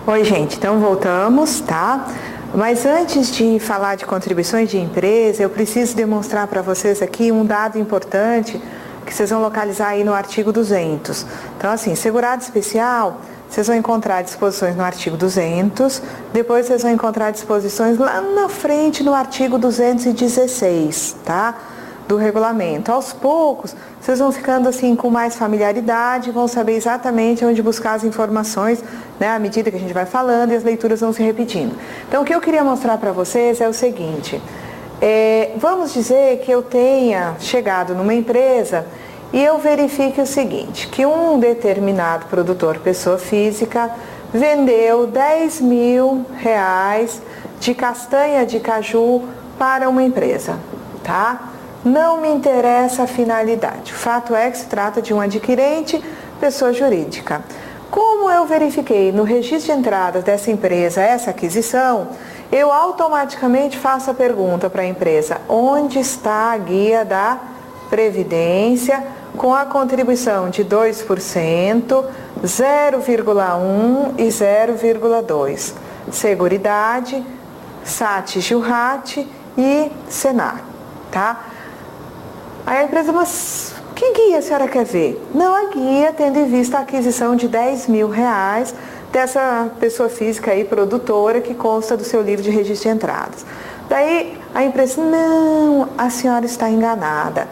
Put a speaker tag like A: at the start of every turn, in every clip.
A: Oi, gente, então voltamos, tá? Mas antes de falar de contribuições de empresa, eu preciso demonstrar para vocês aqui um dado importante que vocês vão localizar aí no artigo 200. Então, assim, segurado especial, vocês vão encontrar disposições no artigo 200, depois vocês vão encontrar disposições lá na frente no artigo 216, tá? Do regulamento. Aos poucos, vocês vão ficando assim com mais familiaridade, vão saber exatamente onde buscar as informações, né, à medida que a gente vai falando e as leituras vão se repetindo. Então, o que eu queria mostrar para vocês é o seguinte, vamos dizer que eu tenha chegado numa empresa e eu verifique o seguinte, que um determinado produtor, pessoa física, vendeu R$10.000 de castanha de caju para uma empresa, tá? Não me interessa a finalidade. O fato é que se trata de um adquirente, pessoa jurídica. Como eu verifiquei no registro de entradas dessa empresa essa aquisição, eu automaticamente faço a pergunta para a empresa: onde está a guia da Previdência com a contribuição de 2%, 0,1 e 0,2? Seguridade, SAT, Gilrat e Senar, tá? Aí a empresa, mas que guia a senhora quer ver? Não, a guia tendo em vista a aquisição de R$10.000 dessa pessoa física aí, produtora, que consta do seu livro de registro de entradas. Daí a empresa, não, a senhora está enganada.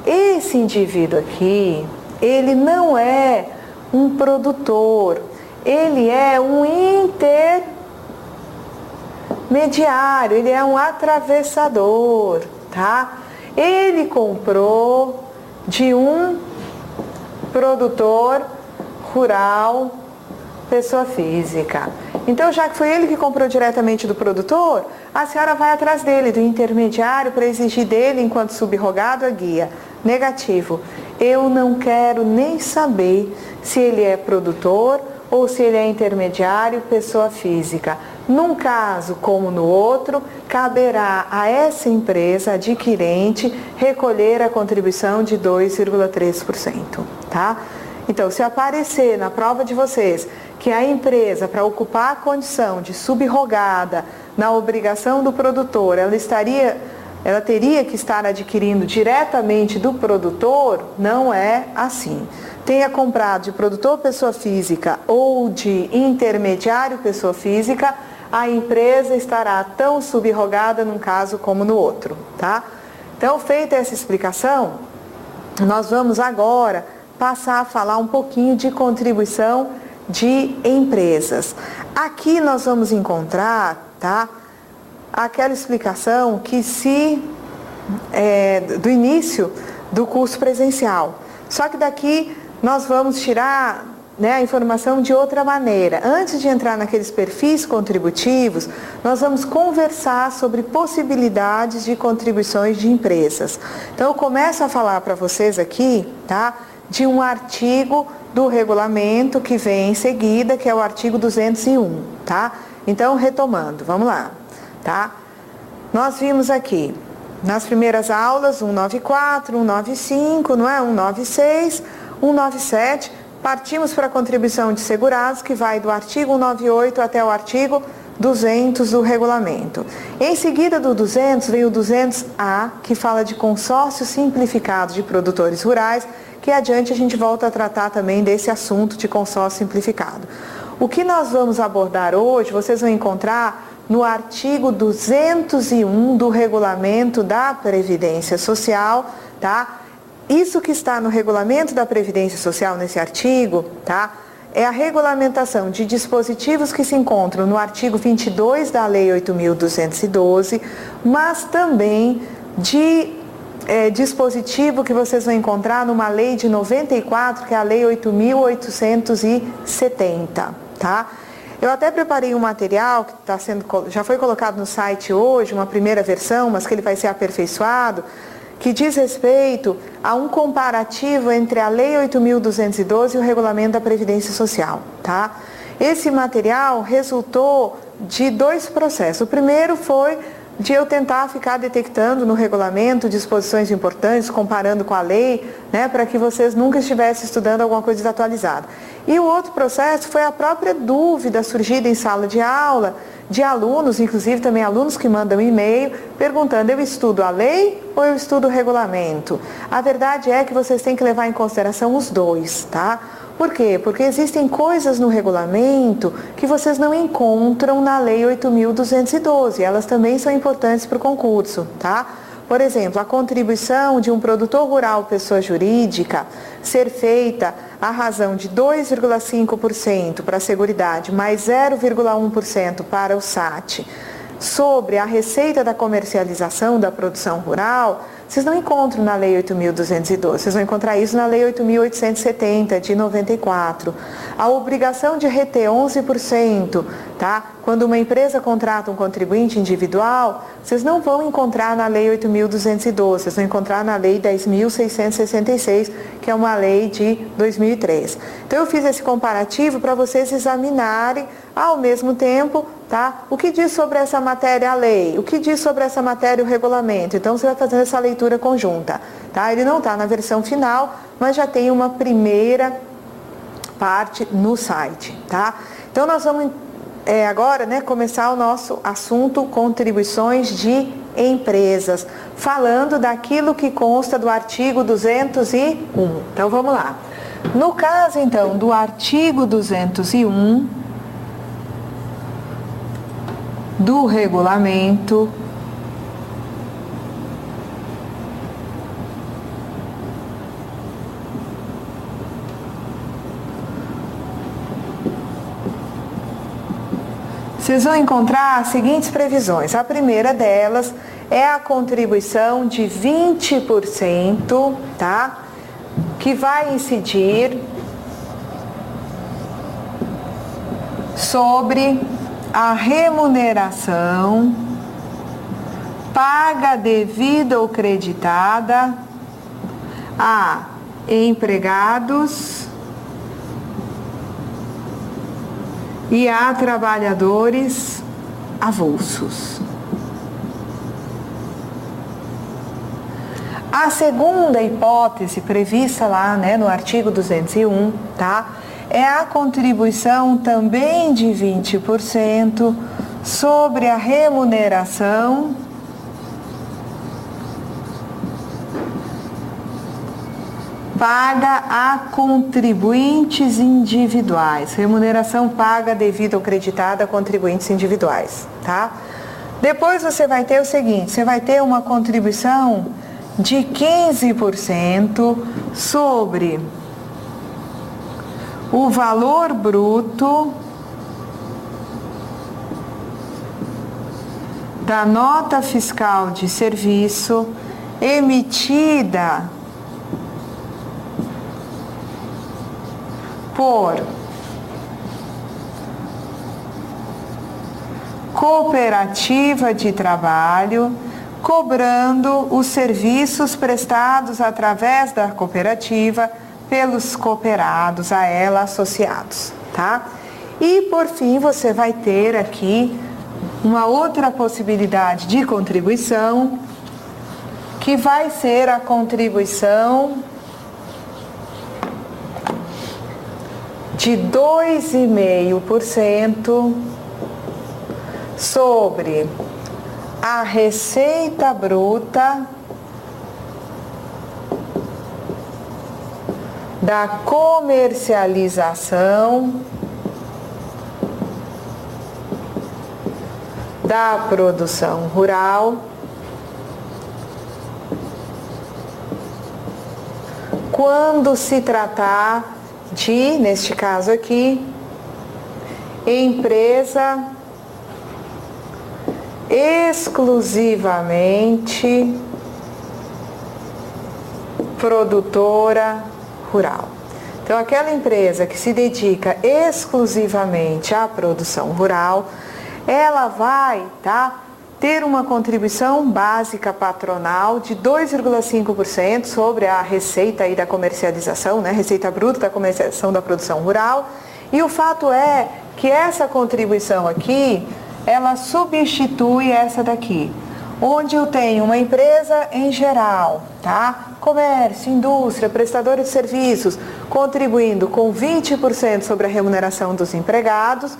A: Esse indivíduo aqui, ele não é um produtor, ele é um intermediário, ele é um atravessador, tá? Ele comprou de um produtor rural, pessoa física. Então, já que foi ele que comprou diretamente do produtor, a senhora vai atrás dele, do intermediário, para exigir dele, enquanto subrogado, a guia. Negativo. Eu não quero nem saber se ele é produtor ou se ele é intermediário, pessoa física. Num caso como no outro, caberá a essa empresa adquirente recolher a contribuição de 2,3%, tá? Então, se aparecer na prova de vocês que a empresa, para ocupar a condição de subrogada na obrigação do produtor, ela teria que estar adquirindo diretamente do produtor, não é assim. Tenha comprado de produtor pessoa física ou de intermediário pessoa física, a empresa estará tão subrogada num caso como no outro, tá? Então, feita essa explicação, nós vamos agora passar a falar um pouquinho de contribuição de empresas. Aqui nós vamos encontrar, tá, aquela explicação que do início do curso presencial. Só que daqui nós vamos tirar, né, a informação de outra maneira. Antes de entrar naqueles perfis contributivos, nós vamos conversar sobre possibilidades de contribuições de empresas. Então, eu começo a falar para vocês aqui, tá, de um artigo do regulamento que vem em seguida, que é o artigo 201, tá? Então, retomando, vamos lá, tá? Nós vimos aqui, nas primeiras aulas, 194, 195, não é? 196, 197, partimos para a contribuição de segurados, que vai do artigo 198 até o artigo 200 do regulamento. Em seguida do 200, vem o 200A, que fala de consórcio simplificado de produtores rurais, que adiante a gente volta a tratar também desse assunto de consórcio simplificado. O que nós vamos abordar hoje, vocês vão encontrar no artigo 201 do Regulamento da Previdência Social, tá? Isso que está no Regulamento da Previdência Social, nesse artigo, tá? É a regulamentação de dispositivos que se encontram no artigo 22 da Lei 8.212, mas também de dispositivo que vocês vão encontrar numa lei de 94, que é a Lei 8.870, tá? Eu até preparei um material que já foi colocado no site hoje, uma primeira versão, mas que ele vai ser aperfeiçoado, que diz respeito a um comparativo entre a Lei 8.212 e o Regulamento da Previdência Social, tá? Esse material resultou de dois processos. O primeiro foi de eu tentar ficar detectando no regulamento disposições importantes, comparando com a lei, né, para que vocês nunca estivessem estudando alguma coisa desatualizada. E o outro processo foi a própria dúvida surgida em sala de aula, de alunos, inclusive também alunos que mandam e-mail, perguntando: eu estudo a lei ou eu estudo o regulamento? A verdade é que vocês têm que levar em consideração os dois, tá? Por quê? Porque existem coisas no regulamento que vocês não encontram na Lei 8.212. Elas também são importantes para o concurso, tá? Por exemplo, a contribuição de um produtor rural, pessoa jurídica, ser feita à razão de 2,5% para a Seguridade, mais 0,1% para o SAT, sobre a receita da comercialização da produção rural, vocês não encontram na Lei 8.212, vocês vão encontrar isso na Lei 8.870, de 94. A obrigação de reter 11%, tá? Quando uma empresa contrata um contribuinte individual, vocês não vão encontrar na Lei 8.212, vocês vão encontrar na Lei 10.666, que é uma lei de 2003. Então eu fiz esse comparativo para vocês examinarem ao mesmo tempo, tá? O que diz sobre essa matéria a lei? O que diz sobre essa matéria o regulamento? Então você vai fazendo essa leitura conjunta, tá? Ele não está na versão final, mas já tem uma primeira parte no site, tá? Então nós vamos agora, né, começar o nosso assunto contribuições de empresas, falando daquilo que consta do artigo 201. Então vamos lá. No caso então do artigo 201 do regulamento, vocês vão encontrar as seguintes previsões. A primeira delas é a contribuição de 20%, tá? Que vai incidir sobre a remuneração paga, devida ou creditada a empregados e a trabalhadores avulsos. A segunda hipótese prevista lá, né, no artigo 201, tá? É a contribuição também de 20% sobre a remuneração paga a contribuintes individuais. Remuneração paga, devida ou creditada a contribuintes individuais, tá? Depois você vai ter o seguinte, você vai ter uma contribuição de 15% sobre o valor bruto da nota fiscal de serviço emitida por cooperativa de trabalho, cobrando os serviços prestados através da cooperativa pelos cooperados a ela associados, tá? E por fim você vai ter aqui uma outra possibilidade de contribuição, que vai ser a contribuição de 2,5% sobre a receita bruta da comercialização da produção rural, quando se tratar de, neste caso aqui, empresa exclusivamente produtora rural. Então, aquela empresa que se dedica exclusivamente à produção rural, ela vai, ter uma contribuição básica patronal de 2,5% sobre a receita aí da comercialização, né? Receita bruta da comercialização da produção rural. E o fato é que essa contribuição aqui, ela substitui essa daqui. onde eu tenho uma empresa em geral, tá? Comércio, indústria, prestador de serviços, contribuindo com 20% sobre a remuneração dos empregados,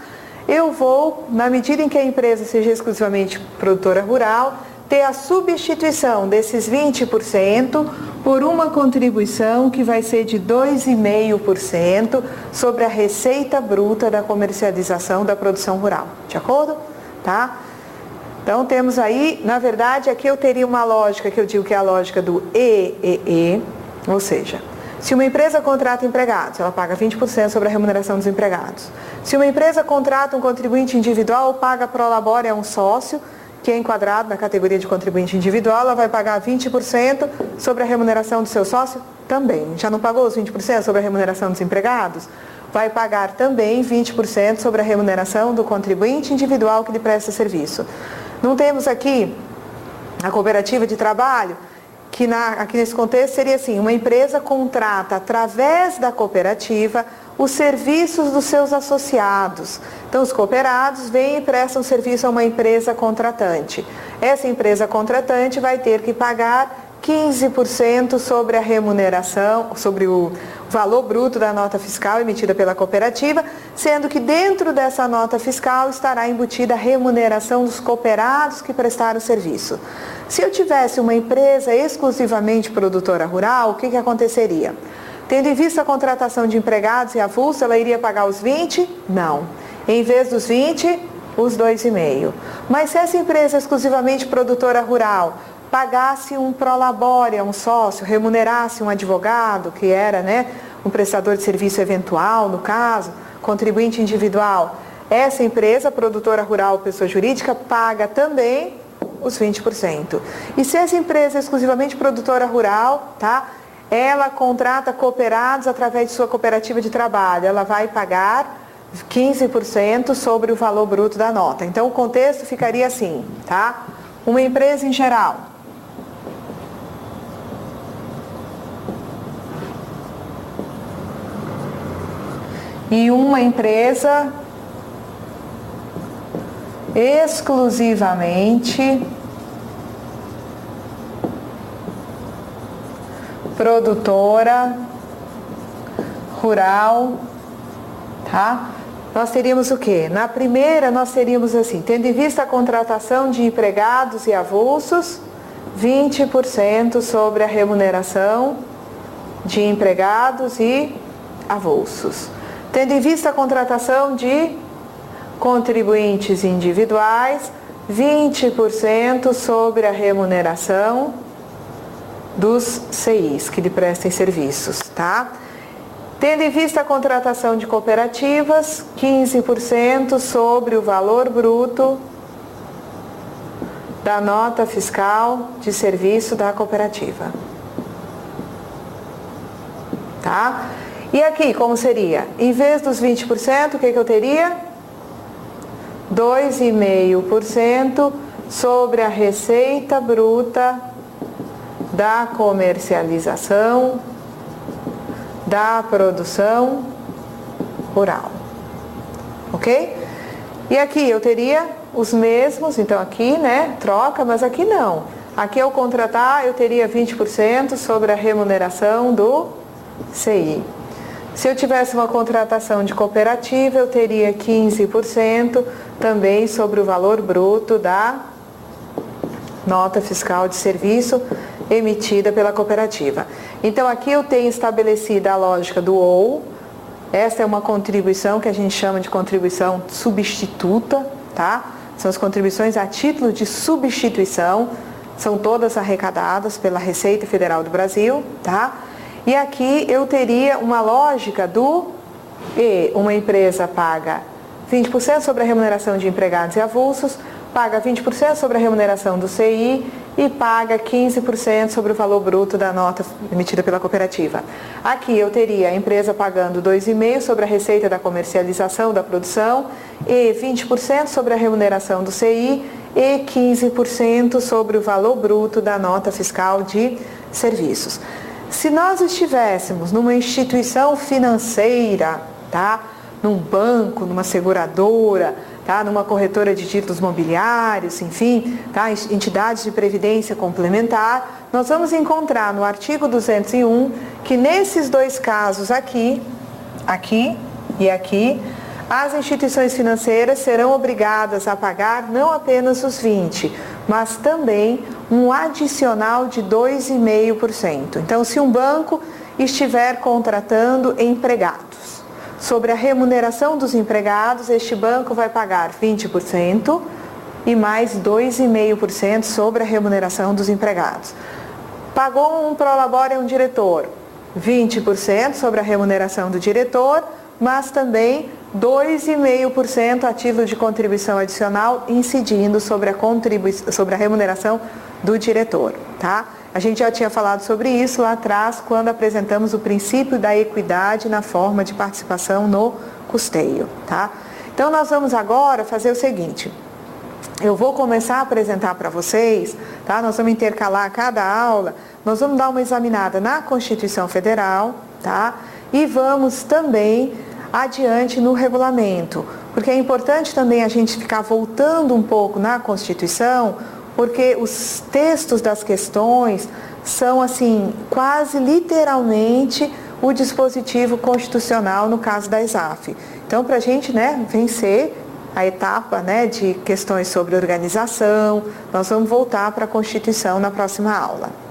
A: eu vou, na medida em que a empresa seja exclusivamente produtora rural, ter a substituição desses 20% por uma contribuição que vai ser de 2,5% sobre a receita bruta da comercialização da produção rural. De acordo? Tá? Então temos aí, na verdade, aqui eu teria uma lógica que eu digo que é a lógica do EEE, ou seja, se uma empresa contrata empregados, ela paga 20% sobre a remuneração dos empregados. Se uma empresa contrata um contribuinte individual, paga prolabore a um sócio, que é enquadrado na categoria de contribuinte individual, ela vai pagar 20% sobre a remuneração do seu sócio também. Já não pagou os 20% sobre a remuneração dos empregados? Vai pagar também 20% sobre a remuneração do contribuinte individual que lhe presta serviço. Não temos aqui a cooperativa de trabalho, que aqui nesse contexto seria assim, uma empresa contrata através da cooperativa os serviços dos seus associados. Então os cooperados vêm e prestam serviço a uma empresa contratante. Essa empresa contratante vai ter que pagar 15% sobre a remuneração, sobre o valor bruto da nota fiscal emitida pela cooperativa, sendo que dentro dessa nota fiscal estará embutida a remuneração dos cooperados que prestaram serviço. Se eu tivesse uma empresa exclusivamente produtora rural, o que aconteceria? Tendo em vista a contratação de empregados e avulso, ela iria pagar os 20? Não. Em vez dos 20, os 2,5. Mas se essa empresa exclusivamente produtora rural pagasse um prolabore a um sócio, remunerasse um advogado, que era, um prestador de serviço eventual, no caso, contribuinte individual, essa empresa, produtora rural, pessoa jurídica, paga também os 20%. E se essa empresa é exclusivamente produtora rural, tá? Ela contrata cooperados através de sua cooperativa de trabalho, ela vai pagar 15% sobre o valor bruto da nota. Então o contexto ficaria assim, tá? Uma empresa em geral e uma empresa exclusivamente produtora rural, tá? Nós teríamos o quê? Na primeira nós teríamos assim, tendo em vista a contratação de empregados e avulsos, 20% sobre a remuneração de empregados e avulsos. Tendo em vista a contratação de contribuintes individuais, 20% sobre a remuneração dos CIs que lhe prestem serviços, tá? Tendo em vista a contratação de cooperativas, 15% sobre o valor bruto da nota fiscal de serviço da cooperativa. Tá? E aqui, como seria? Em vez dos 20%, o que eu teria? 2,5% sobre a receita bruta da comercialização da produção rural. Ok? E aqui eu teria os mesmos, então aqui, troca, mas aqui não. Aqui ao contratar eu teria 20% sobre a remuneração do CI. Se eu tivesse uma contratação de cooperativa, eu teria 15% também sobre o valor bruto da nota fiscal de serviço emitida pela cooperativa. Então aqui eu tenho estabelecida a lógica do OU. Esta é uma contribuição que a gente chama de contribuição substituta, tá? São as contribuições a título de substituição, são todas arrecadadas pela Receita Federal do Brasil, tá? E aqui eu teria uma lógica do E. Uma empresa paga 20% sobre a remuneração de empregados e avulsos, paga 20% sobre a remuneração do CI e paga 15% sobre o valor bruto da nota emitida pela cooperativa. Aqui eu teria a empresa pagando 2,5% sobre a receita da comercialização da produção e 20% sobre a remuneração do CI e 15% sobre o valor bruto da nota fiscal de serviços. Se nós estivéssemos numa instituição financeira, tá? num banco, numa seguradora, tá? Numa corretora de títulos mobiliários, enfim, tá? Entidades de previdência complementar, nós vamos encontrar no artigo 201 que nesses dois casos aqui e aqui, as instituições financeiras serão obrigadas a pagar não apenas os 20%, mas também um adicional de 2,5%. Então, se um banco estiver contratando empregados, sobre a remuneração dos empregados, este banco vai pagar 20% e mais 2,5% sobre a remuneração dos empregados. Pagou um prolabore a um diretor, 20% sobre a remuneração do diretor, mas também 2,5% a título de contribuição adicional, incidindo sobre a remuneração do diretor, tá? A gente já tinha falado sobre isso lá atrás, quando apresentamos o princípio da equidade na forma de participação no custeio, tá? Então, nós vamos agora fazer o seguinte. Eu vou começar a apresentar para vocês, tá? Nós vamos intercalar cada aula, nós vamos dar uma examinada na Constituição Federal, tá? E vamos também adiante no regulamento, porque é importante também a gente ficar voltando um pouco na Constituição, porque os textos das questões são, assim, quase literalmente o dispositivo constitucional no caso da ESAF. Então, para a gente, né, vencer a etapa, né, de questões sobre organização, nós vamos voltar para a Constituição na próxima aula.